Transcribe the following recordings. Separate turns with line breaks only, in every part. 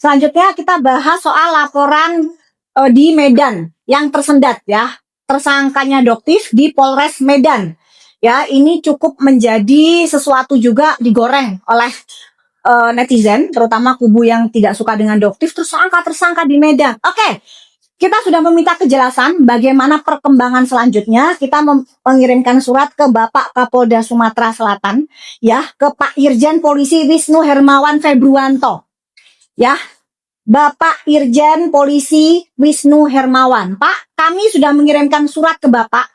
Selanjutnya kita bahas soal laporan di Medan yang tersendat ya. Tersangkanya Doktif di Polres Medan. Ya, ini cukup menjadi sesuatu juga digoreng oleh netizen, terutama kubu yang tidak suka dengan Doktif, tersangka di Medan. Oke, kita sudah meminta kejelasan bagaimana perkembangan selanjutnya. Kita mengirimkan surat ke Bapak Kapolda Sumatera Selatan, ya, ke Pak Irjen Polisi Wisnu Hermawan Februanto. Ya, Bapak Irjen Polisi Wisnu Hermawan. Pak, kami sudah mengirimkan surat ke Bapak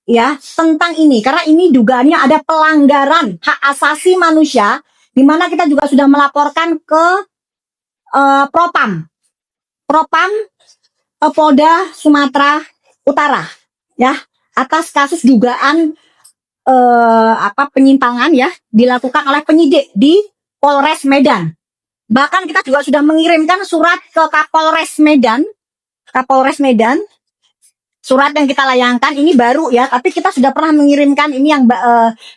ya tentang ini karena ini dugaannya ada pelanggaran hak asasi manusia di mana kita juga sudah melaporkan ke Propam Polda Sumatera Utara ya atas kasus dugaan penyimpangan ya dilakukan oleh penyidik di Polres Medan. Bahkan kita juga sudah mengirimkan surat ke Kapolres Medan. Surat yang kita layangkan ini baru ya, tapi kita sudah pernah mengirimkan ini yang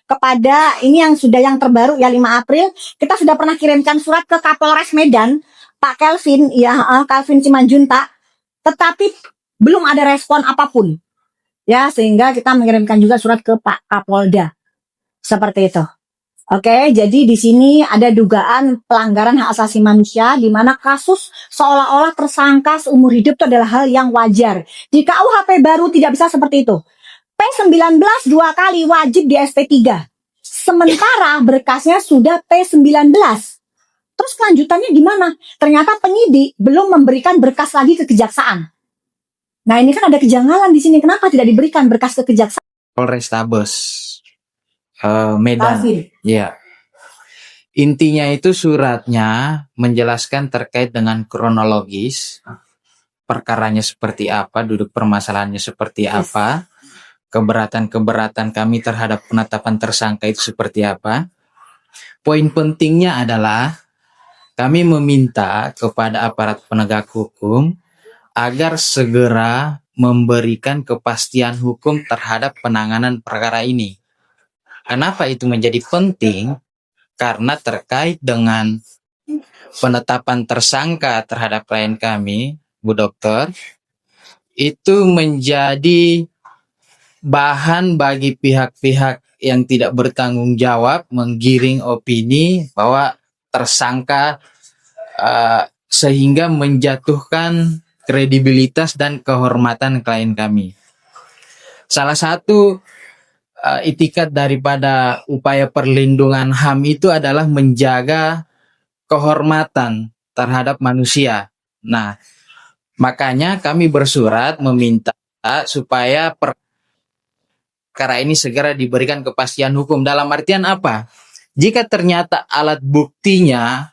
kepada ini yang sudah yang terbaru ya 5 April. Kita sudah pernah kirimkan surat ke Kapolres Medan, Pak Kelvin ya, Kelvin Simanjuntak, tetapi belum ada respon apapun. Ya, sehingga kita mengirimkan juga surat ke Pak Kapolda. Seperti itu. Oke, jadi di sini ada dugaan pelanggaran hak asasi manusia di mana kasus seolah-olah tersangka seumur hidup itu adalah hal yang wajar. Di KUHP baru tidak bisa seperti itu. P19 2 kali wajib di SP3. Sementara berkasnya sudah P19. Terus kelanjutannya gimana? Ternyata penyidik belum memberikan berkas lagi ke kejaksaan. Nah, ini kan ada kejanggalan di sini. Kenapa tidak diberikan berkas ke kejaksaan?
Polrestabes Medan.
Ya.
Intinya itu suratnya menjelaskan terkait dengan kronologis perkaranya seperti apa, duduk permasalahannya seperti apa, keberatan-keberatan kami terhadap penetapan tersangka itu seperti apa. Poin pentingnya adalah kami meminta kepada aparat penegak hukum agar segera memberikan kepastian hukum terhadap penanganan perkara ini. Kenapa itu menjadi penting? Karena terkait dengan penetapan tersangka terhadap klien kami, Bu Dokter, itu menjadi bahan bagi pihak-pihak yang tidak bertanggung jawab menggiring opini bahwa tersangka sehingga menjatuhkan kredibilitas dan kehormatan klien kami. Salah satu itikat daripada upaya perlindungan HAM itu adalah menjaga kehormatan terhadap manusia. Nah, makanya kami bersurat meminta supaya perkara ini segera diberikan kepastian hukum. Dalam artian apa? Jika ternyata alat buktinya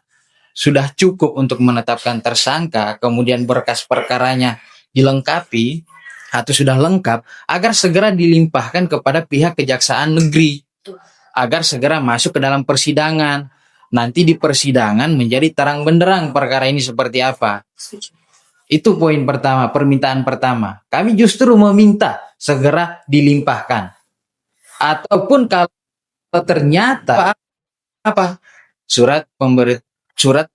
sudah cukup untuk menetapkan tersangka, kemudian berkas perkaranya dilengkapi, atau sudah lengkap, agar segera dilimpahkan kepada pihak kejaksaan negeri agar segera masuk ke dalam persidangan. Nanti di persidangan menjadi terang benderang perkara ini seperti apa. Itu poin pertama, permintaan pertama. Kami justru meminta segera dilimpahkan. Ataupun kalau ternyata surat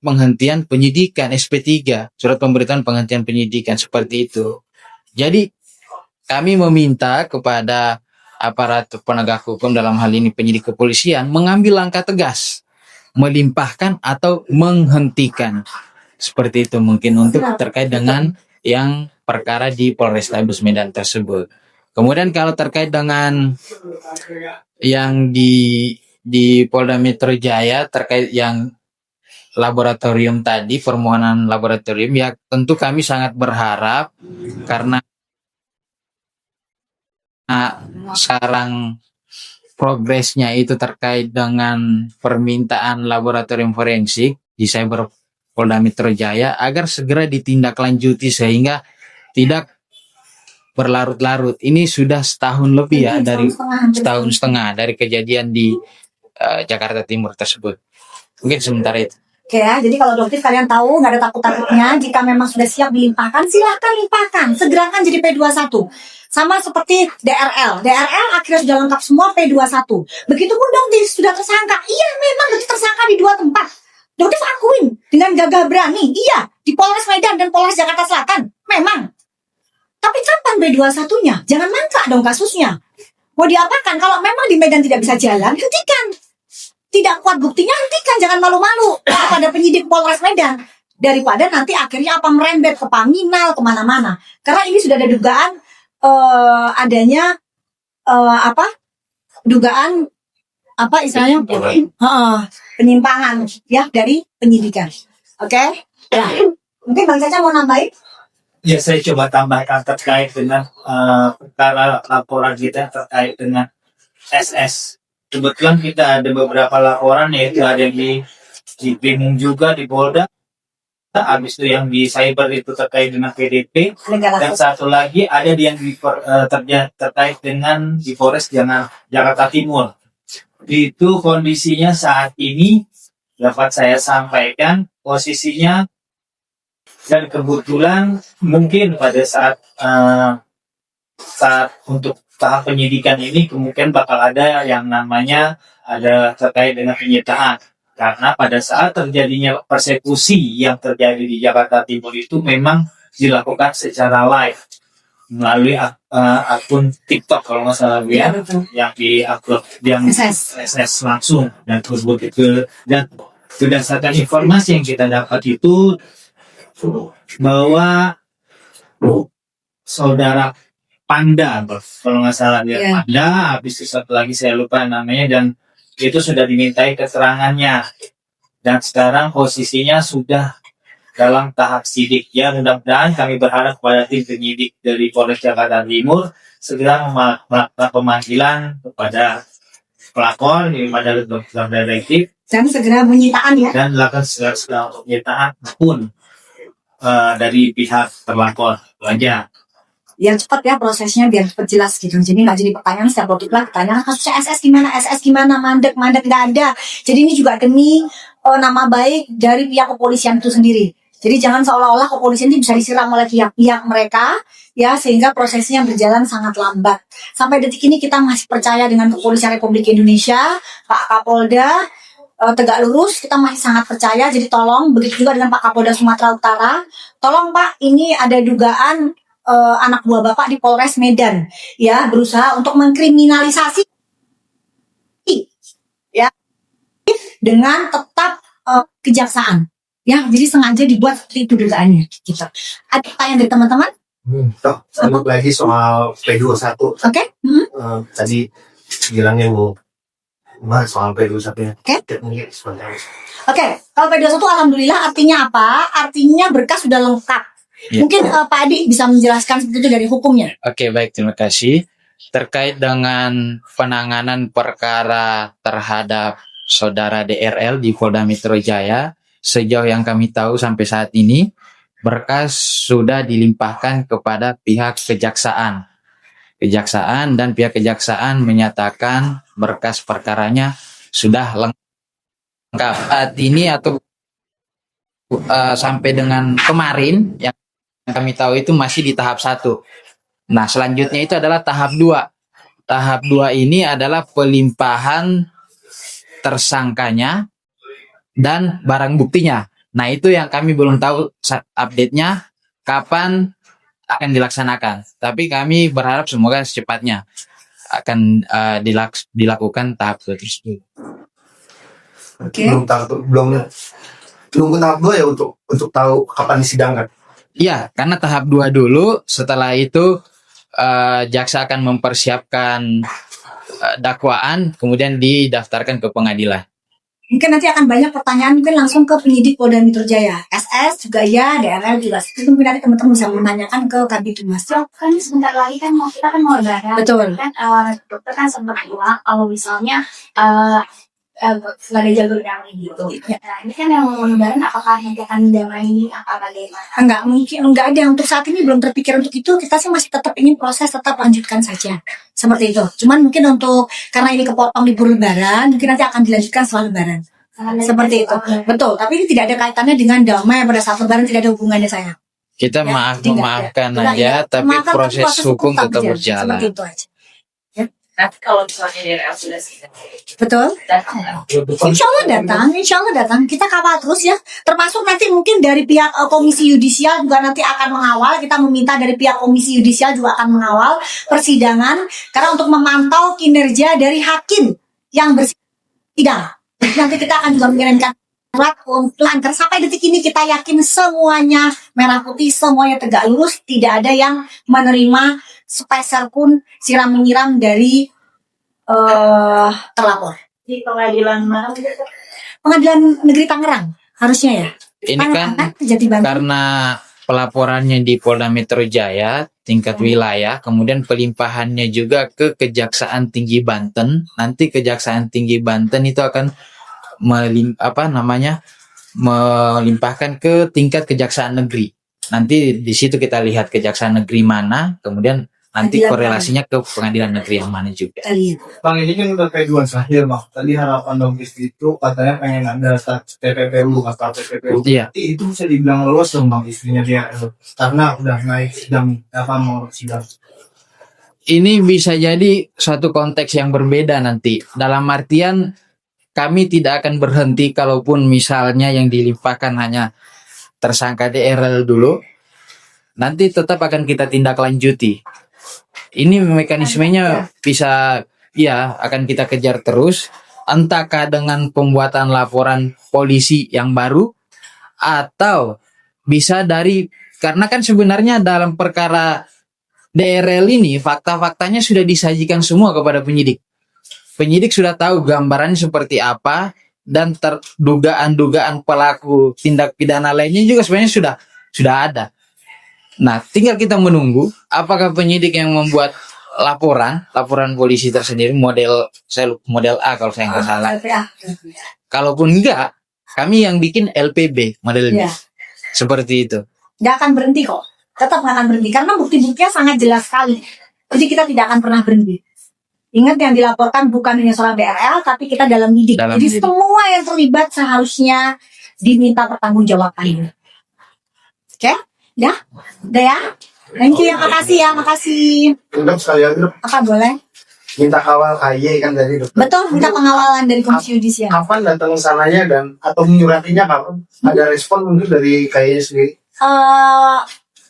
penghentian penyidikan SP3, surat pemberitahuan penghentian penyidikan seperti itu. Jadi kami meminta kepada aparat penegak hukum dalam hal ini penyidik kepolisian mengambil langkah tegas, melimpahkan atau menghentikan. Seperti itu mungkin untuk terkait dengan yang perkara di Polrestabes Medan tersebut. Kemudian kalau terkait dengan yang di Polda Metro Jaya terkait yang laboratorium tadi, permohonan laboratorium, ya tentu kami sangat berharap karena sekarang progresnya itu terkait dengan permintaan laboratorium forensik di Cyber Polda Metro Jaya agar segera ditindaklanjuti sehingga tidak berlarut-larut. Ini sudah setahun lebih ya, dari setahun setengah dari kejadian di Jakarta Timur tersebut. Mungkin sementara itu.
Oke ya, jadi kalau Doktif kalian tahu nggak ada takut-takutnya, jika memang sudah siap dilimpahkan, silahkan limpahkan, segerakan jadi P21. Sama seperti DRL akhirnya sudah lengkap semua P21. Begitupun Doktif sudah tersangka, iya memang Doktif tersangka di 2 tempat. Dokter akuin dengan gagah berani, iya, di Polres Medan dan Polres Jakarta Selatan, memang. Tapi kapan B21-nya? Jangan mangkrak dong kasusnya. Mau diapakan? Kalau memang di Medan tidak bisa jalan, hentikan. Tidak kuat buktinya, hentikan. Jangan malu-malu kepada penyidik Polres Medan. Daripada nanti akhirnya apa merembet ke Paminal, kemana-mana. Karena ini sudah ada dugaan adanya dugaan istilahnya penyimpangan ya dari penyidikan. Oke? Ya. Mungkin Bang Caca mau nambahin?
Ya, saya coba tambahkan terkait dengan perkara laporan kita terkait dengan SS. Kebetulan kita ada beberapa laporan, yaitu ada yang di Bingung juga di Polda, habis itu yang di cyber itu terkait dengan PDP, dan satu lagi ada yang terkait dengan di Polres Jakarta Timur. Itu kondisinya saat ini dapat saya sampaikan posisinya, dan kebetulan mungkin pada saat untuk tahap penyidikan ini kemungkinan bakal ada yang namanya ada terkait dengan penyitaan, karena pada saat terjadinya persekusi yang terjadi di Jakarta Timur itu memang dilakukan secara live melalui akun TikTok kalau nggak salah ya, yang di-upload yang SS langsung, dan tersebut itu, dan berdasarkan informasi yang kita dapat itu bahwa saudara Panda kalau nggak salah dia Panda, habis itu satu lagi saya lupa namanya, dan itu sudah dimintai keterangannya, dan sekarang posisinya sudah dalam tahap sidik. Ya, mudah-mudahan kami berharap kepada tim penyidik dari Polres Jakarta Timur segera melakukan pemanggilan kepada pelapor pada dokter detektif
Dan segera penyitaan ya.
dan melakukan segera untuk penyitaan pun dari pihak terlapor. Itu aja.
Biar cepat ya prosesnya, biar cepat jelas gitu. Jadi nggak jadi pertanyaan setiap waktu lah pertanyaan kasusnya SS gimana, mandek nggak ada. Jadi ini juga demi nama baik dari pihak kepolisian itu sendiri. Jadi jangan seolah-olah kepolisian ini bisa disiram oleh pihak mereka ya, sehingga prosesnya berjalan sangat lambat. Sampai detik ini kita masih percaya dengan Kepolisian Republik Indonesia, Pak Kapolda tegak lurus, kita masih sangat percaya. Jadi tolong, begitu juga dengan Pak Kapolda Sumatera Utara, tolong Pak, ini ada dugaan anak buah Bapak di Polres Medan ya berusaha untuk mengkriminalisasi ya dengan tetap kejaksaan. Ya, jadi sengaja dibuat seperti itu dugaannya. Gitu. Ada pertanyaan dari teman-teman?
Sambung lagi soal P21.
Oke.
Tadi bilangnya mau bahas soal P21 ya.
Oke. Kalau P21 alhamdulillah artinya apa? Artinya berkas sudah lengkap.
Ya.
Mungkin Pak Adi bisa menjelaskan seperti itu dari hukumnya.
Oke, baik, terima kasih. Terkait dengan penanganan perkara terhadap saudara DRL di Polda Metro Jaya, sejauh yang kami tahu sampai saat ini, berkas sudah dilimpahkan kepada pihak kejaksaan. Dan pihak kejaksaan menyatakan berkas perkaranya sudah lengkap. Saat ini atau sampai dengan kemarin yang kami tahu itu masih di tahap 1. Nah, selanjutnya itu adalah tahap 2. Tahap 2 ini adalah pelimpahan tersangkanya dan barang buktinya. Nah, itu yang kami belum tahu update-nya kapan akan dilaksanakan. Tapi kami berharap semoga secepatnya akan dilakukan tahap tersebut.
Oke.
Belum ke tahap 2 ya untuk tahu kapan disidangkan.
Iya, karena tahap 2 dulu, setelah itu jaksa akan mempersiapkan dakwaan, kemudian didaftarkan ke pengadilan.
Mungkin nanti akan banyak pertanyaan, mungkin langsung ke penyidik Polda Metro Jaya. SS juga ya, DRL juga. Itu mungkin nanti teman-teman bisa menanyakan ke Kabid Humas.
Kan sebentar lagi kan kita kan mau lebaran.
Betul.
Kan dokter kan sempat bilang kalau misalnya nggak ada jalur damai gitu. Nah, ini kan yang mau lebaran, apakah nanti akan damai apa bagaimana?
Enggak mungkin, enggak ada. Untuk saat ini belum terpikir untuk itu. Kita sih masih tetap ingin proses tetap lanjutkan saja. Seperti itu. Cuman mungkin untuk, karena ini kepotong libur lebaran, mungkin nanti akan dilanjutkan setelah lebaran. Seperti itu. Betul. Tapi ini tidak ada kaitannya dengan damai pada saat lebaran, tidak ada hubungannya saya.
Kita
Ya,
memaafkan
tidak,
aja,
ya.
tapi
Memaafkan,
proses hukum tetap berjalan.
Seperti itu aja. Ya.
Nanti kalau misalnya DRL sudah sidang,
Betul.
datang nggak?
Insya Allah datang. Kita kawal terus ya. Termasuk nanti mungkin dari pihak Komisi Yudisial juga nanti akan mengawal. Kita meminta dari pihak Komisi Yudisial juga akan mengawal persidangan karena untuk memantau kinerja dari hakim yang bersidang. Nanti kita akan juga mengirimkan surat lancar sampai detik ini kita yakin semuanya merah putih, semuanya tegak lurus, tidak ada yang menerima sepeser pun siram menyiram dari terlapor.
Di pengadilan mana?
Pengadilan Negeri Tangerang harusnya ya.
Ini kan
Jatibangi.
karena pelaporannya di Polda Metro Jaya tingkat wilayah, kemudian pelimpahannya juga ke Kejaksaan Tinggi Banten. Nanti Kejaksaan Tinggi Banten itu akan melimpahkan ke tingkat Kejaksaan Negeri. Nanti di situ kita lihat Kejaksaan Negeri mana, kemudian nanti
Pengadilan
korelasinya ke Pengadilan Negeri yang mana juga.
Kita lihat.
Bang, ini kan udah kayak dua terakhir, Bang. Tadi harapan Dogis itu katanya pengen ada TPPU atau TPPU.
Iya.
Itu bisa dibilang lolos dong, Bang, istrinya dia. Karena udah naik sidang, mau sidang.
Ini bisa jadi suatu konteks yang berbeda nanti. Dalam artian kami tidak akan berhenti kalaupun misalnya yang dilimpahkan hanya tersangka DRL dulu. Nanti tetap akan kita tindak lanjuti. Ini mekanismenya bisa akan kita kejar terus, entahkah dengan pembuatan laporan polisi yang baru atau bisa karena kan sebenarnya dalam perkara DRL ini fakta-faktanya sudah disajikan semua kepada penyidik. Penyidik sudah tahu gambarannya seperti apa dan dugaan-dugaan pelaku tindak pidana lainnya juga sebenarnya sudah ada. Nah, tinggal kita menunggu apakah penyidik yang membuat laporan polisi tersendiri model A kalau saya nggak salah. Kalaupun enggak, kami yang bikin LPB modelnya.
Ya.
Seperti itu.
Nggak akan berhenti kok. Tetap nggak akan berhenti karena bukti-buktinya sangat jelas sekali. Jadi kita tidak akan pernah berhenti. Ingat yang dilaporkan bukan hanya soal DRL, tapi kita dalam lidik.
Dalam
Jadi
lidik.
semua yang terlibat seharusnya diminta pertanggungjawabannya. Oke? Udah ya? Thank you ya, makasih.
Udah sekali lagi, Dok.
Apa boleh?
Minta kawal KY kan tadi, Dok.
Betul, minta pengawalan dari Komisi Yudisial.
Kapan datang sananya atau menyuratinya kapan? Ada respon mungkin dari KY sendiri?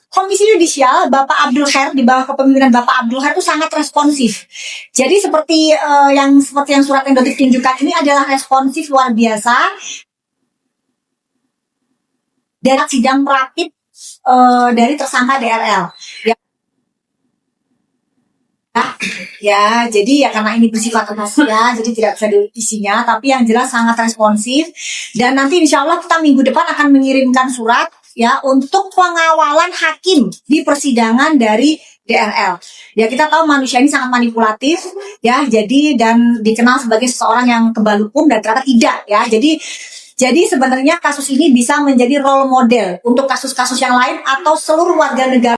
Komisi Yudisial Bapak Abdul Khair di bawah kepemimpinan Bapak Abdul Khair itu sangat responsif. Jadi seperti yang surat yang Dotif tunjukkan ini adalah responsif luar biasa. Dan sidang rapid dari tersangka DRL. Ya, jadi ya karena ini bersifat rahasia, jadi tidak bisa diisinya. Tapi yang jelas sangat responsif. Dan nanti insya Allah kita minggu depan akan mengirimkan surat ya untuk pengawalan hakim di persidangan dari DRL. Ya kita tahu manusia ini sangat manipulatif ya, jadi dan dikenal sebagai seseorang yang kebal hukum dan ternyata tidak ya. Jadi sebenarnya kasus ini bisa menjadi role model untuk kasus-kasus yang lain atau seluruh warga negara